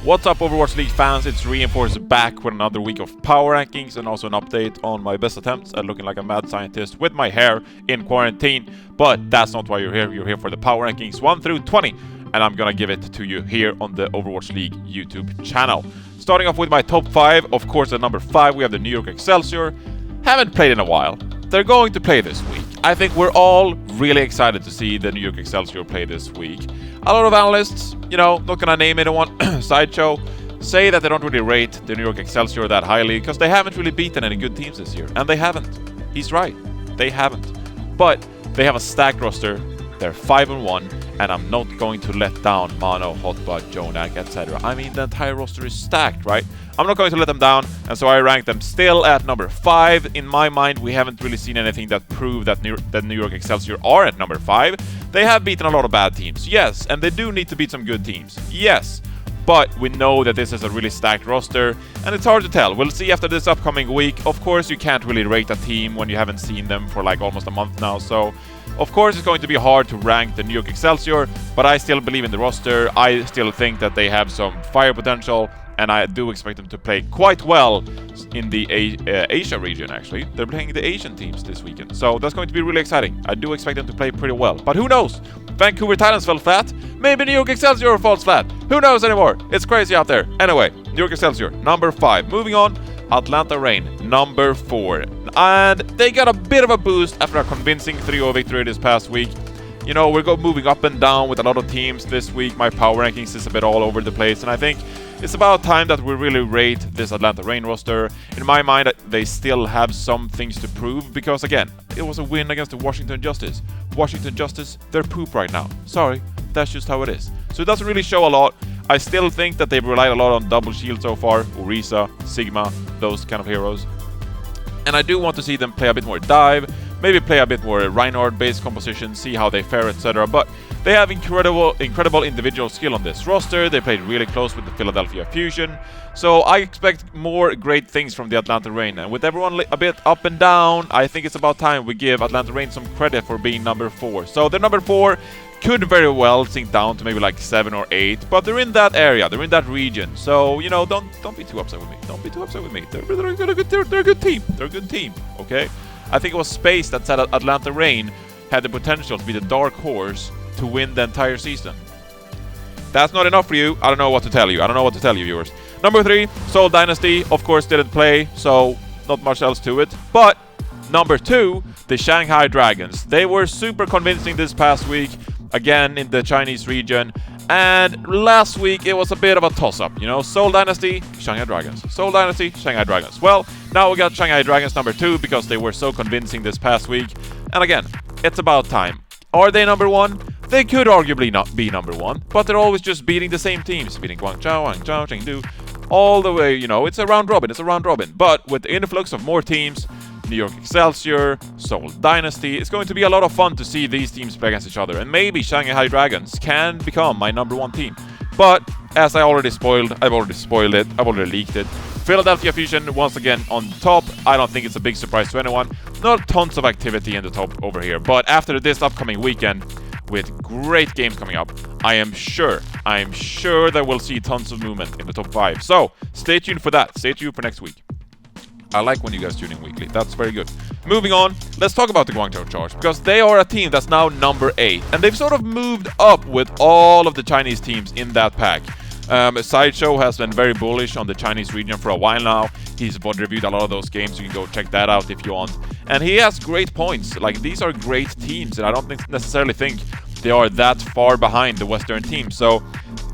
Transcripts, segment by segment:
What's up, Overwatch League fans? It's Reinforced back with another week of power rankings and also an update on my best attempts at looking like a mad scientist with my hair in quarantine. But that's not why you're here. You're here for the power rankings 1 through 20, and I'm gonna give it to you here on the Overwatch League YouTube channel. Starting off with my top 5, of course at number 5 we have the New York Excelsior. Haven't played in a while. They're going to play this week. I think we're all really excited to see the New York Excelsior play this week. A lot of analysts, not gonna name anyone, Sideshow, say that they don't really rate the New York Excelsior that highly because they haven't really beaten any good teams this year. And they haven't. He's right. They haven't. But they have a stacked roster. They're 5-1, and I'm not going to let down Mano, Hotbot, Jonak, etc. I mean, the entire roster is stacked, right? I'm not going to let them down, and so I rank them still at number 5. In my mind, we haven't really seen anything that prove that the New York Excelsior are at number 5. They have beaten a lot of bad teams, yes, and they do need to beat some good teams, yes. But we know that this is a really stacked roster, and it's hard to tell. We'll see after this upcoming week. Of course, you can't really rate a team when you haven't seen them for like almost a month now, so of course it's going to be hard to rank the New York Excelsior, but I still believe in the roster. I still think that they have some fire potential, and I do expect them to play quite well in the Asia region, actually. They're playing the Asian teams this weekend, so that's going to be really exciting. I do expect them to play pretty well, but who knows? Vancouver Titans fell flat. Maybe New York Excelsior falls flat. Who knows anymore? It's crazy out there. Anyway, New York Excelsior, number 5. Moving on, Atlanta Reign, number 4. And they got a bit of a boost after a convincing 3-0 victory this past week. We're moving up and down with a lot of teams this week. My power rankings is a bit all over the place, and I think it's about time that we really rate this Atlanta Reign roster. In my mind, they still have some things to prove because, again, it was a win against the Washington Justice. Washington Justice, they're poop right now. Sorry, that's just how it is. So it doesn't really show a lot. I still think that they've relied a lot on double shield so far. Orisa, Sigma, those kind of heroes. And I do want to see them play a bit more dive, maybe play a bit more Reinhardt-based composition, see how they fare, etc. But they have incredible individual skill on this roster. They played really close with the Philadelphia Fusion. So I expect more great things from the Atlanta Reign. And with everyone a bit up and down, I think it's about time we give Atlanta Reign some credit for being number 4. So they're number 4. Could very well sink down to maybe like 7 or 8, but they're in that area, they're in that region. So, don't be too upset with me. Don't be too upset with me. They're a good team. They're a good team, okay? I think it was Space that said Atlanta Reign had the potential to be the dark horse to win the entire season. That's not enough for you. I don't know what to tell you. Viewers. Number 3, Seoul Dynasty, of course, didn't play, so not much else to it. But number 2, the Shanghai Dragons. They were super convincing this past week, again in the Chinese region. And last week it was a bit of a toss-up, Seoul Dynasty, Shanghai Dragons. Seoul Dynasty, Shanghai Dragons. Well, now we got Shanghai Dragons number 2 because they were so convincing this past week. And again, it's about time. Are they number 1? They could arguably not be number 1, but they're always just beating the same teams. Beating Guangzhou, Chengdu, all the way, it's a round robin. But with the influx of more teams, New York Excelsior, Seoul Dynasty, it's going to be a lot of fun to see these teams play against each other, and maybe Shanghai Dragons can become my number 1 team. But as I've already leaked it. Philadelphia Fusion once again on top. I don't think it's a big surprise to anyone. Not tons of activity in the top over here, but after this upcoming weekend with great games coming up, I am sure that we'll see tons of movement in the top 5. So stay tuned for that. Stay tuned for next week. I like when you guys tune in weekly. That's very good. Moving on, let's talk about the Guangzhou Charge, because they are a team that's now number 8, and they've sort of moved up with all of the Chinese teams in that pack. Sideshow has been very bullish on the Chinese region for a while now. He's reviewed a lot of those games. You can go check that out if you want. And he has great points. Like, these are great teams, and I don't necessarily think they are that far behind the Western teams. So,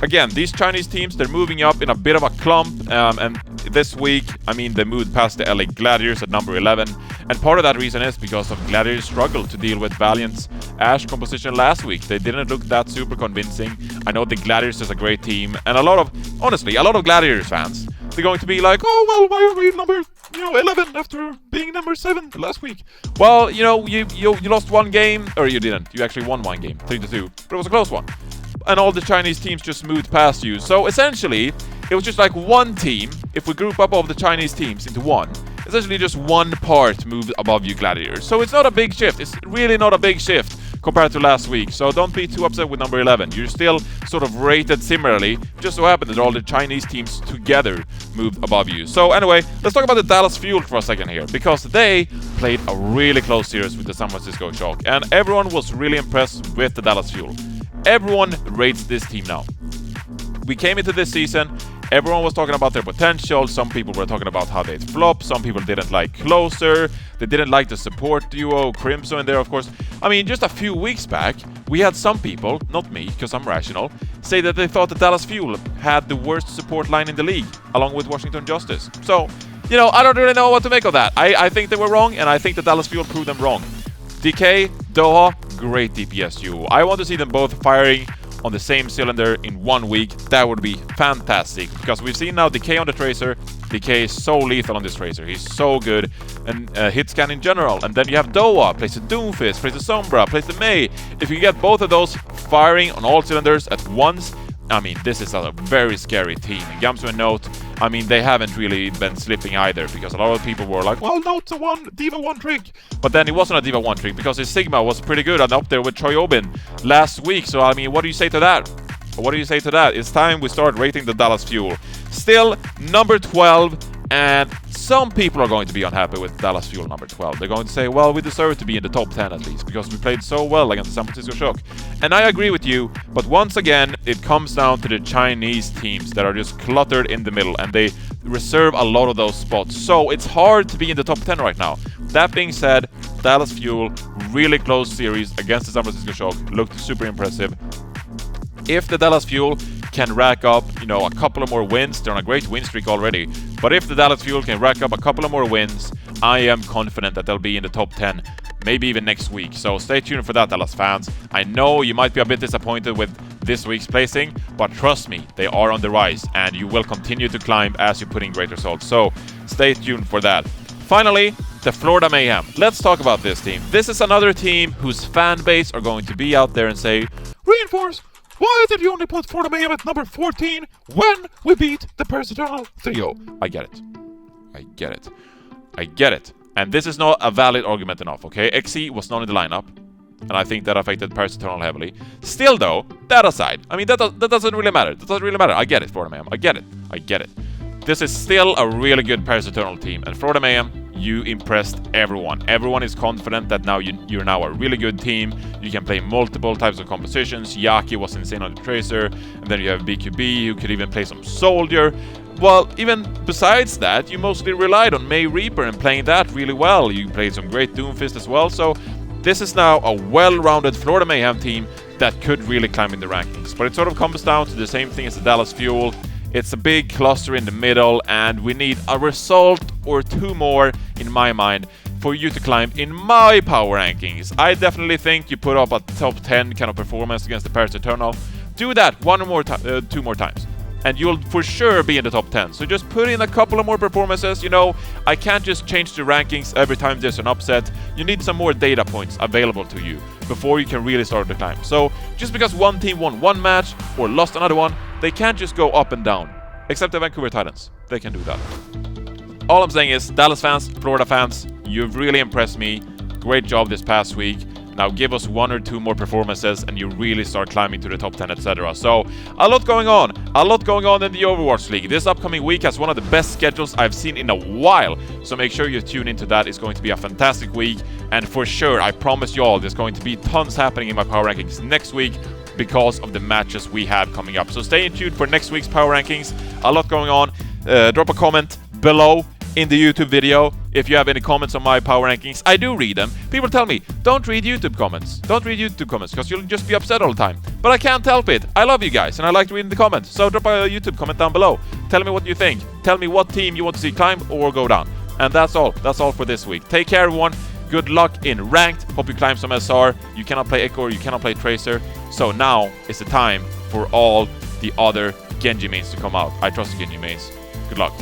again, these Chinese teams, they're moving up in a bit of a clump. And this week, they moved past the LA Gladiators at number 11. And part of that reason is because of Gladiators' struggle to deal with Valiant's Ashe composition last week. They didn't look that super convincing. I know the Gladiators is a great team. And a lot of Gladiators fans, they're going to be like, oh, well, why are we number 11 after being number 7 last week? Well, you lost one game, or you didn't. You actually won one game, 3-2, but it was a close one. And all the Chinese teams just moved past you. So essentially, it was just like one team. If we group up all the Chinese teams into one, essentially just one part moved above you Gladiators. So it's not a big shift. It's really not a big shift compared to last week. So don't be too upset with number 11. You're still sort of rated similarly. Just so happened that all the Chinese teams together moved above you. So anyway, let's talk about the Dallas Fuel for a second here, because they played a really close series with the San Francisco Shock, and everyone was really impressed with the Dallas Fuel. Everyone rates this team now. We came into this season, everyone was talking about their potential. Some people were talking about how they'd flop. Some people didn't like Closer. They didn't like the support duo, Crimson in there, of course. I mean, just a few weeks back, we had some people, not me, because I'm rational, say that they thought the Dallas Fuel had the worst support line in the league, along with Washington Justice. So, you know, I don't really know what to make of that. I think they were wrong, and I think the Dallas Fuel proved them wrong. DK, Doha, great DPS duo. I want to see them both firing on the same cylinder in 1 week. That would be fantastic, because we've seen now DK on the Tracer. DK is so lethal on this Tracer. He's so good, and hit scan in general. And then you have Doha, plays the Doomfist, plays the Sombra, plays the May. If you get both of those firing on all cylinders at once, I mean, this is a very scary team. And Guangzhou and Note, I mean, they haven't really been slipping either, because a lot of people were like, well, Note's a Diva 1 trick. But then it wasn't a Diva 1 trick, because his Sigma was pretty good and up there with Troy Obin last week. So, I mean, what do you say to that? What do you say to that? It's time we start rating the Dallas Fuel. Still, number 12, and some people are going to be unhappy with Dallas Fuel number 12. They're going to say, well, we deserve to be in the top 10 at least, because we played so well against the San Francisco Shock. And I agree with you, but once again, it comes down to the Chinese teams that are just cluttered in the middle, and they reserve a lot of those spots. So it's hard to be in the top 10 right now. That being said, Dallas Fuel, really close series against the San Francisco Shock, looked super impressive. If the Dallas Fuel can rack up, you know, a couple of more wins, they're on a great win streak already, but if the Dallas Fuel can rack up a couple of more wins, I am confident that they'll be in the top 10, maybe even next week. So stay tuned for that, Dallas fans. I know you might be a bit disappointed with this week's placing, but trust me, they are on the rise, and you will continue to climb as you put in great results. So stay tuned for that. Finally, the Florida Mayhem. Let's talk about this team. This is another team whose fan base are going to be out there and say, Reinforce, why did you only put Florida Mayhem at number 14 when we beat the Persiternal 3-0? I get it. I get it. I get it. And this is not a valid argument enough, okay? XE was not in the lineup, and I think that affected Persiternal heavily. Still, though, that aside, I mean, that doesn't really matter. That doesn't really matter. I get it, Florida Mayhem. I get it. I get it. This is still a really good Persiternal team, and Florida Mayhem, you impressed everyone. Everyone is confident that now you're now a really good team. You can play multiple types of compositions. Yaki was insane on the Tracer, and then you have BQB, who could even play some Soldier. Well, even besides that, you mostly relied on May Reaper and playing that really well. You played some great Doomfist as well, so this is now a well-rounded Florida Mayhem team that could really climb in the rankings. But it sort of comes down to the same thing as the Dallas Fuel. It's a big cluster in the middle, and we need a result or two more, in my mind, for you to climb in my power rankings. I definitely think you put up a top 10 kind of performance against the Paris Eternal. Do that two more times, and you'll for sure be in the top 10. So just put in a couple of more performances. You know, I can't just change the rankings every time there's an upset. You need some more data points available to you before you can really start the climb. So just because one team won one match or lost another one, they can't just go up and down. Except the Vancouver Titans. They can do that. All I'm saying is, Dallas fans, Florida fans, you've really impressed me. Great job this past week. Now give us one or two more performances and you really start climbing to the top 10, etc. So, a lot going on. A lot going on in the Overwatch League. This upcoming week has one of the best schedules I've seen in a while. So make sure you tune into that. It's going to be a fantastic week. And for sure, I promise you all, there's going to be tons happening in my power rankings next week, because of the matches we have coming up. So stay tuned for next week's power rankings. A lot going on. Drop a comment below in the YouTube video if you have any comments on my power rankings. I do read them. People tell me, don't read YouTube comments. Don't read YouTube comments, because you'll just be upset all the time. But I can't help it. I love you guys, and I like reading the comments. So drop a YouTube comment down below. Tell me what you think. Tell me what team you want to see climb or go down. And that's all. That's all for this week. Take care, everyone. Good luck in ranked. Hope you climb some SR. You cannot play Echo, or you cannot play Tracer. So now is the time for all the other Genji mains to come out. I trust the Genji mains. Good luck.